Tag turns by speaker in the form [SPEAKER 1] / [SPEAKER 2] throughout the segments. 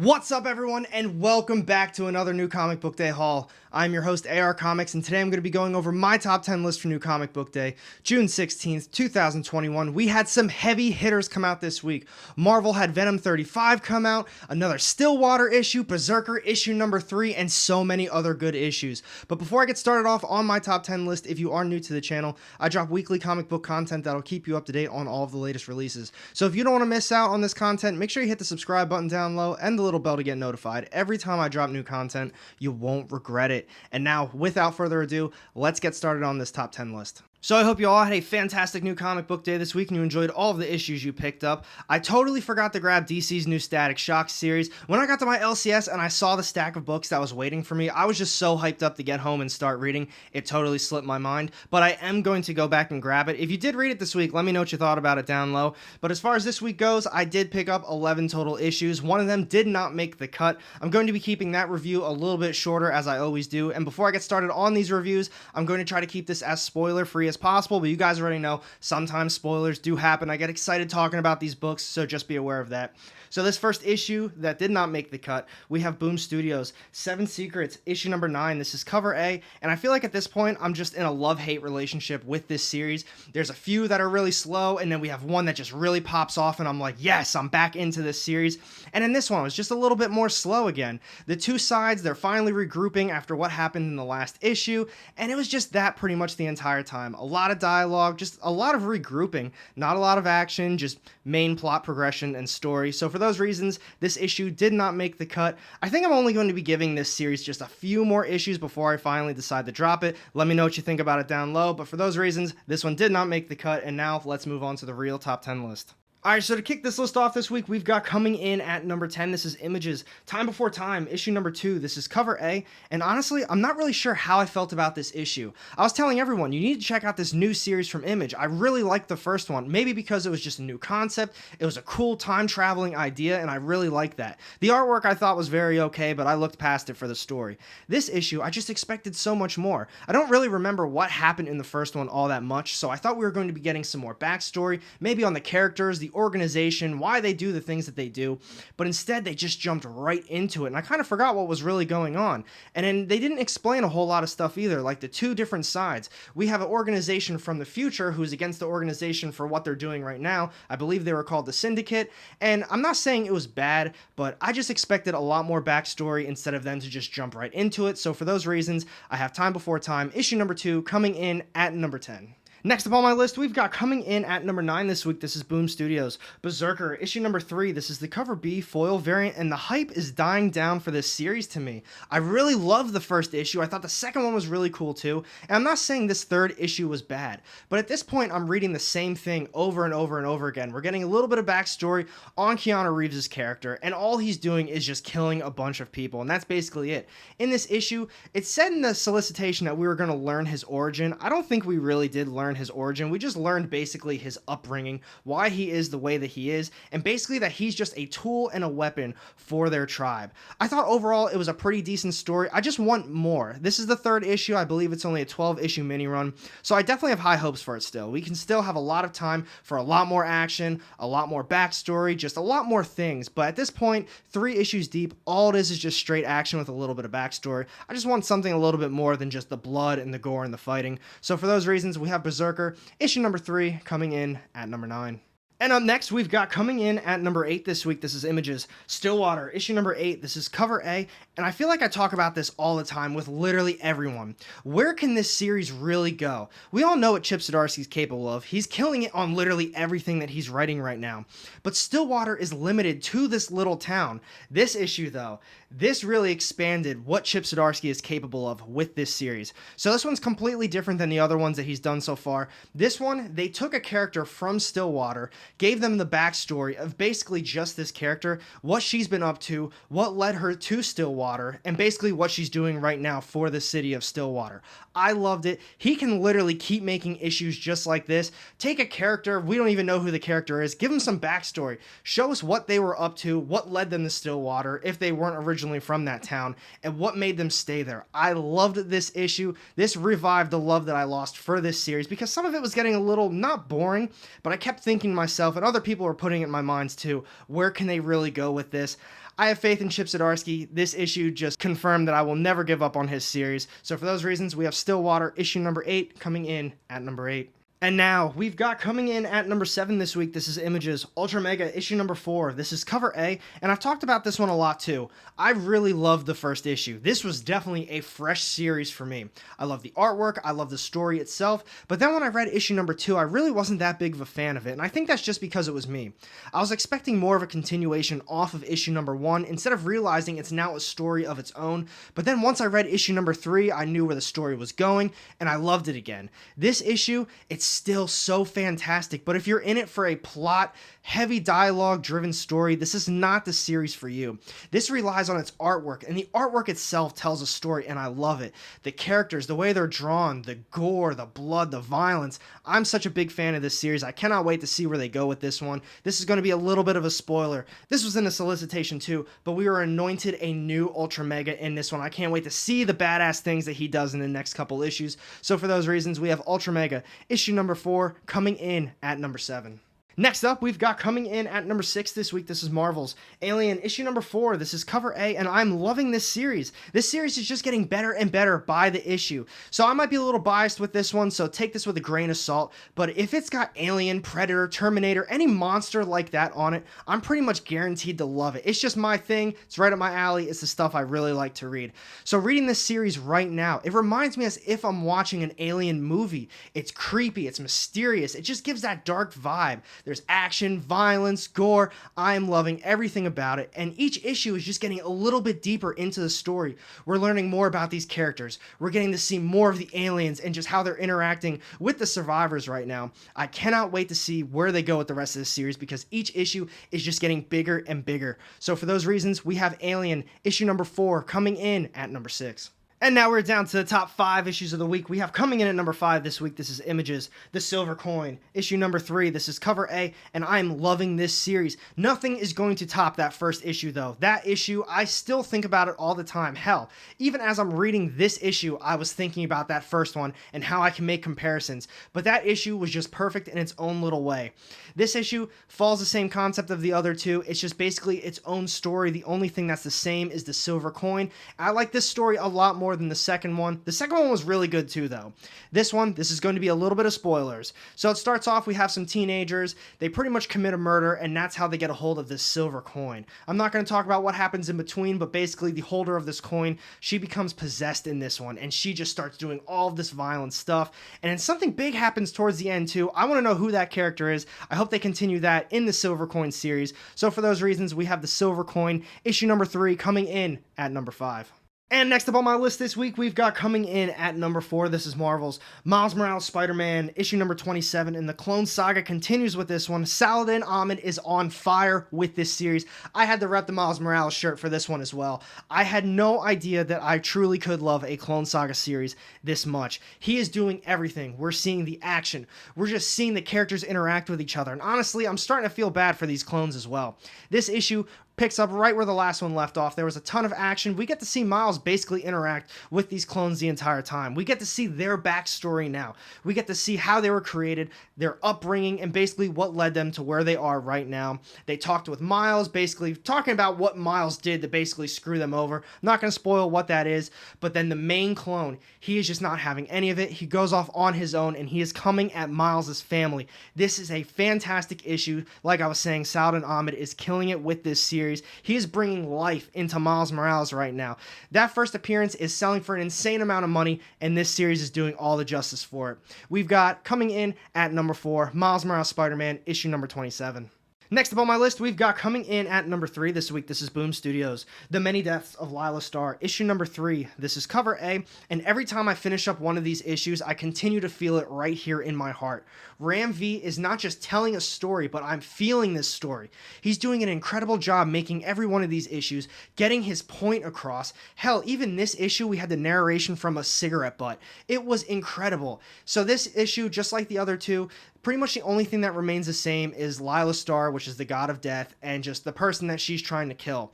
[SPEAKER 1] What's up, everyone, and welcome back to another New Comic Book Day haul. I'm your host, AR Comics, and today I'm going to be going over my top 10 list for New Comic Book Day, June 16th, 2021. We had some heavy hitters come out this week. Marvel had Venom 35 come out, another Stillwater issue, Berserker issue number 3, and so many other good issues. But before I get started off on my top 10 list, if you are new to the channel, I drop weekly comic book content that'll keep you up to date on all of the latest releases. So if you don't want to miss out on this content, make sure you hit the subscribe button down low and the little bell to get notified. Every time I drop new content, you won't regret it. And now, without further ado, let's get started on this top 10 list. So I hope you all had a fantastic New Comic Book Day this week and you enjoyed all of the issues you picked up. I totally forgot to grab DC's new Static Shock series. When I got to my LCS and I saw the stack of books that was waiting for me, I was just so hyped up to get home and start reading. It totally slipped my mind, but I am going to go back and grab it. If you did read it this week, let me know what you thought about it down low. But as far as this week goes, I did pick up 11 total issues. One of them did not make the cut. I'm going to be keeping that review a little bit shorter, as I always do. And before I get started on these reviews, I'm going to try to keep this as spoiler-free as possible, but you guys already know sometimes spoilers do happen. I get excited talking about these books, so just be aware of that. So this first issue that did not make the cut, we have Boom Studios, Seven Secrets, issue number 9. This is cover A, and I feel like at this point, I'm just in a love-hate relationship with this series. There's a few that are really slow, and then we have one that just really pops off, and I'm like, yes, I'm back into this series. And in this one, it was just a little bit more slow again. The two sides, they're finally regrouping after what happened in the last issue, and it was just that pretty much the entire time. A lot of dialogue, just a lot of regrouping, not a lot of action, just main plot progression and story. So for those reasons, this issue did not make the cut. I think I'm only going to be giving this series just a few more issues before I finally decide to drop it. Let me know what you think about it down low, but for those reasons, this one did not make the cut, and now let's move on to the real top 10 list. Alright, so to kick this list off this week, we've got coming in at number 10, this is Images, Time Before Time, issue number 2, this is cover A, and honestly, I'm not really sure how I felt about this issue. I was telling everyone, you need to check out this new series from Image. I really liked the first one, maybe because it was just a new concept, it was a cool time-traveling idea, and I really liked that. The artwork I thought was very okay, but I looked past it for the story. This issue, I just expected so much more. I don't really remember what happened in the first one all that much, so I thought we were going to be getting some more backstory, maybe on the characters, the organization, why they do the things that they do, but instead they just jumped right into it, and I kind of forgot what was really going on. And then they didn't explain a whole lot of stuff either, like the two different sides. We have an organization from the future who's against the organization for what they're doing right now. I believe they were called the Syndicate, and I'm not saying it was bad, but I just expected a lot more backstory instead of them to just jump right into it. So for those reasons, I have Time Before Time, issue number 2, coming in at number 10. Next up on my list, we've got coming in at number 9 this week, this is Boom Studios, Berserker, issue number 3, this is the cover B foil variant, and the hype is dying down for this series to me. I really loved the first issue, I thought the second one was really cool too, and I'm not saying this third issue was bad, but at this point I'm reading the same thing over and over and over again. We're getting a little bit of backstory on Keanu Reeves' character, and all he's doing is just killing a bunch of people, and that's basically it. In this issue, it said in the solicitation that we were going to learn his origin. I don't think we really did learn his origin. We just learned basically his upbringing, why he is the way that he is, and basically that he's just a tool and a weapon for their tribe. I thought overall it was a pretty decent story. I just want more. This is the third issue. I believe it's only a 12-issue mini run, so I definitely have high hopes for it still. We can still have a lot of time for a lot more action, a lot more backstory, just a lot more things, but at this point, 3 issues deep, all it is just straight action with a little bit of backstory. I just want something a little bit more than just the blood and the gore and the fighting. So for those reasons, we have Berserker, issue number 3, coming in at number 9. And up next, we've got coming in at number 8 this week, this is Images, Stillwater, issue number 8, this is cover A, and I feel like I talk about this all the time with literally everyone. Where can this series really go? We all know what Chip Zdarsky's capable of. He's killing it on literally everything that he's writing right now. But Stillwater is limited to this little town. This issue, though, this really expanded what Chip Zdarsky is capable of with this series. So this one's completely different than the other ones that he's done so far. This one, they took a character from Stillwater, gave them the backstory of basically just this character, what she's been up to, what led her to Stillwater, and basically what she's doing right now for the city of Stillwater. I loved it. He can literally keep making issues just like this. Take a character, we don't even know who the character is, give him some backstory, show us what they were up to, what led them to Stillwater if they weren't originally from that town, and what made them stay there. I loved this issue. This revived the love that I lost for this series because some of it was getting a little, not boring, but I kept thinking to myself, and other people were putting it in my minds too, where can they really go with this? I have faith in Chip Zdarsky. This issue just confirmed that I will never give up on his series. So for those reasons, we have Stillwater issue number 8 coming in at number 8. And now, we've got coming in at number 7 this week, this is Images, Ultra Mega, issue number 4. This is cover A, and I've talked about this one a lot too. I really loved the first issue. This was definitely a fresh series for me. I love the artwork, I love the story itself, but then when I read issue number 2, I really wasn't that big of a fan of it, and I think that's just because it was me. I was expecting more of a continuation off of issue number 1, instead of realizing it's now a story of its own, but then once I read issue number 3, I knew where the story was going, and I loved it again. This issue, it's still so fantastic, but if you're in it for a plot, heavy dialogue driven story, this is not the series for you. This relies on its artwork, and the artwork itself tells a story, and I love it. The characters, the way they're drawn, the gore, the blood, the violence. I'm such a big fan of this series. I cannot wait to see where they go with this one. This is going to be a little bit of a spoiler. This was in the solicitation too, but we were anointed a new Ultra Mega in this one. I can't wait to see the badass things that he does in the next couple issues. So for those reasons, we have Ultra Mega issue number 4 coming in at number 7. Next up, we've got coming in at number 6 this week, this is Marvel's Alien issue number 4. This is cover A, and I'm loving this series. This series is just getting better and better by the issue. So I might be a little biased with this one, so take this with a grain of salt, but if it's got Alien, Predator, Terminator, any monster like that on it, I'm pretty much guaranteed to love it. It's just my thing. It's right up my alley. It's the stuff I really like to read. So reading this series right now, it reminds me as if I'm watching an Alien movie. It's creepy. It's mysterious. It just gives that dark vibe. There's action, violence, gore. I am loving everything about it, and each issue is just getting a little bit deeper into the story. We're learning more about these characters. We're getting to see more of the aliens and just how they're interacting with the survivors right now. I cannot wait to see where they go with the rest of this series because each issue is just getting bigger and bigger. So for those reasons, we have Alien issue number 4 coming in at number 6. And now we're down to the top 5 issues of the week. We have coming in at number 5 this week, this is Images, The Silver Coin, issue number 3. This is cover A, and I'm loving this series. Nothing is going to top that first issue, though. That issue, I still think about it all the time. Hell, even as I'm reading this issue, I was thinking about that first one and how I can make comparisons. But that issue was just perfect in its own little way. This issue follows the same concept of the other two. It's just basically its own story. The only thing that's the same is the silver coin. I like this story a lot more than the second one. The second one was really good too, though. This is going to be a little bit of spoilers. So it starts off, we have some teenagers. They pretty much commit a murder, and that's how they get a hold of this silver coin. I'm not going to talk about what happens in between, but basically the holder of this coin, she becomes possessed in this one, and she just starts doing all of this violent stuff. And then something big happens towards the end too. I want to know who that character is. I hope they continue that in the Silver Coin series. So for those reasons, we have the Silver Coin issue number 3 coming in at number 5. And next up on my list this week, we've got coming in at number 4, this is Marvel's Miles Morales Spider-Man, issue number 27, and the Clone Saga continues with this one. Saladin Ahmed is on fire with this series. I had to rep the Miles Morales shirt for this one as well. I had no idea that I truly could love a Clone Saga series this much. He is doing everything. We're seeing the action. We're just seeing the characters interact with each other, and honestly, I'm starting to feel bad for these clones as well. This issue picks up right where the last one left off. There was a ton of action. We get to see Miles basically interact with these clones the entire time. We get to see their backstory now. We get to see how they were created, their upbringing, and basically what led them to where they are right now. They talked with Miles, basically talking about what Miles did to basically screw them over. I'm not going to spoil what that is, but then the main clone, he is just not having any of it. He goes off on his own, and he is coming at Miles' family. This is a fantastic issue. Like I was saying, Saladin Ahmed is killing it with this series. He is bringing life into Miles Morales right now. That first appearance is selling for an insane amount of money, and this series is doing all the justice for it. We've got coming in at number 4, Miles Morales Spider-Man, issue number 27. Next up on my list, we've got coming in at number 3 this week, this is Boom Studios, The Many Deaths of Lila Starr, issue number 3. This is cover A, and every time I finish up one of these issues, I continue to feel it right here in my heart. Ram V is not just telling a story, but I'm feeling this story. He's doing an incredible job making every one of these issues, getting his point across. Hell, even this issue, we had the narration from a cigarette butt. It was incredible. So this issue, just like the other two, pretty much the only thing that remains the same is Lila Starr, which is the god of death, and just the person that she's trying to kill.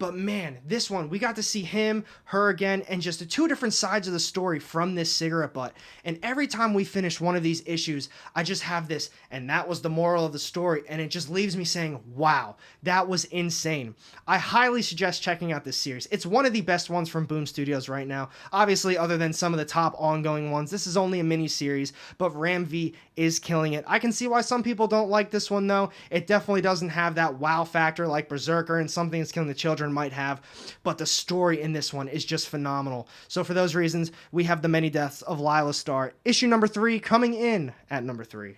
[SPEAKER 1] But man, this one, we got to see him, her again, and just the two different sides of the story from this cigarette butt. And every time we finish one of these issues, I just have this, and that was the moral of the story, and it just leaves me saying, wow, that was insane. I highly suggest checking out this series. It's one of the best ones from Boom Studios right now. Obviously, other than some of the top ongoing ones, this is only a mini-series, but Ram V is killing it. I can see why some people don't like this one, though. It definitely doesn't have that wow factor like Berserker and Something That's Killing the Children might have, but the story in this one is just phenomenal. So for those reasons, we have The Many Deaths of Lila Starr, issue number 3, coming in at number 3.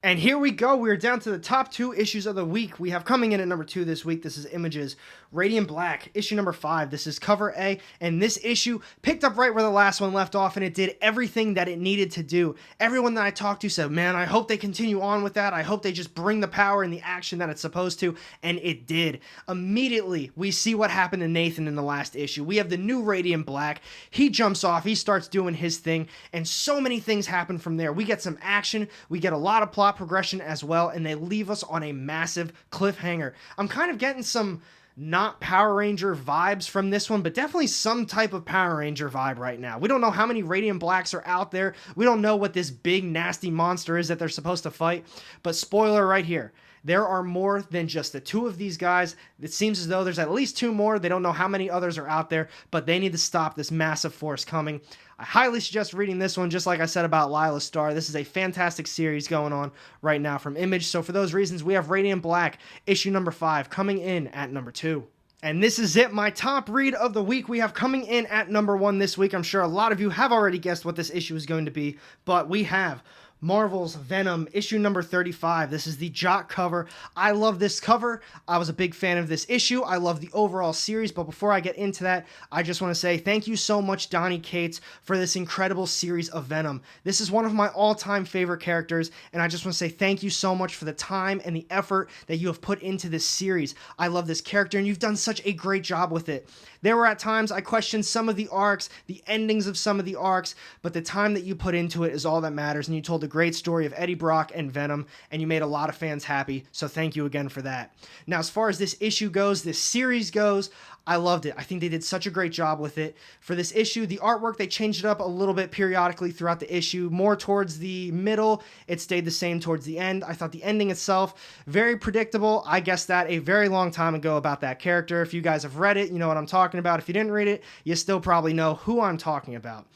[SPEAKER 1] And here we go. We're down to the top 2 issues of the week. We have coming in at number 2 this week. This is Images, Radiant Black, issue number 5. This is cover A, and this issue picked up right where the last one left off, and it did everything that it needed to do. Everyone that I talked to said, man, I hope they continue on with that. I hope they just bring the power and the action that it's supposed to, and it did. Immediately, we see what happened to Nathan in the last issue. We have the new Radiant Black. He jumps off. He starts doing his thing, and so many things happen from there. We get some action. We get a lot of plot progression as well, and they leave us on a massive cliffhanger. I'm kind of getting some not Power Ranger vibes from this one, but definitely some type of Power Ranger vibe right now. We don't know how many Radiant Blacks are out there. We don't know what this big nasty monster is that they're supposed to fight, but spoiler right here. There are more than just the 2 of these guys. It seems as though there's at least 2 more. They don't know how many others are out there, but they need to stop this massive force coming. I highly suggest reading this one, just like I said about Lila Starr. This is a fantastic series going on right now from Image. So for those reasons, we have Radiant Black, issue number 5, coming in at number 2. And this is it, my top read of the week. We have coming in at number 1 this week. I'm sure a lot of you have already guessed what this issue is going to be, but we have Marvel's Venom, issue number 35. This is the Jock cover. I love this cover. I was a big fan of this issue. I love the overall series, but before I get into that, I just want to say thank you so much, Donny Cates, for this incredible series of Venom. This is one of my all-time favorite characters, and I just want to say thank you so much for the time and the effort that you have put into this series. I love this character, and you've done such a great job with it. There were at times I questioned some of the arcs, the endings of some of the arcs, but the time that you put into it is all that matters, and you told a great story of Eddie Brock and Venom, and you made a lot of fans happy, so thank you again for that. Now, as far as this issue goes, this series goes, I loved it. I think they did such a great job with it. For this issue, the artwork, they changed it up a little bit periodically throughout the issue, more towards the middle. It stayed the same towards the end. I thought the ending itself, very predictable. I guessed that a very long time ago about that character. If you guys have read it, you know what I'm talking about. If you didn't read it, you still probably know who I'm talking about.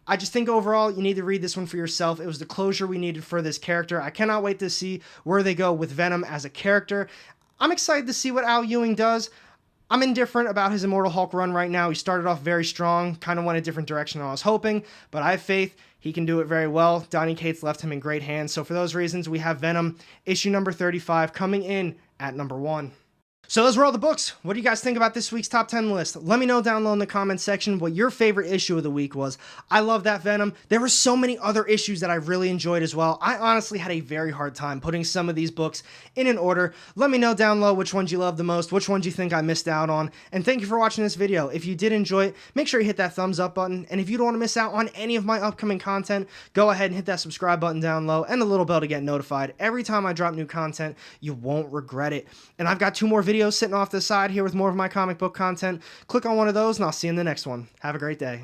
[SPEAKER 1] I just think overall, you need to read this one for yourself. It was the closure we needed for this character. I cannot wait to see where they go with Venom as a character. I'm excited to see what Al Ewing does. I'm indifferent about his Immortal Hulk run right now. He started off very strong, kind of went a different direction than I was hoping, but I have faith he can do it very well. Donny Cates left him in great hands. So for those reasons, we have Venom, issue number 35, coming in at number 1. So those were all the books. What do you guys think about this week's top 10 list? Let me know down below in the comments section what your favorite issue of the week was. I love that Venom. There were so many other issues that I really enjoyed as well. I honestly had a very hard time putting some of these books in an order. Let me know down below which ones you love the most, which ones you think I missed out on. And thank you for watching this video. If you did enjoy it, make sure you hit that thumbs up button. And if you don't want to miss out on any of my upcoming content, go ahead and hit that subscribe button down low and the little bell to get notified. Every time I drop new content, you won't regret it. And I've got 2 more videos sitting off the side here with more of my comic book content. Click on one of those and I'll see you in the next one. Have a great day.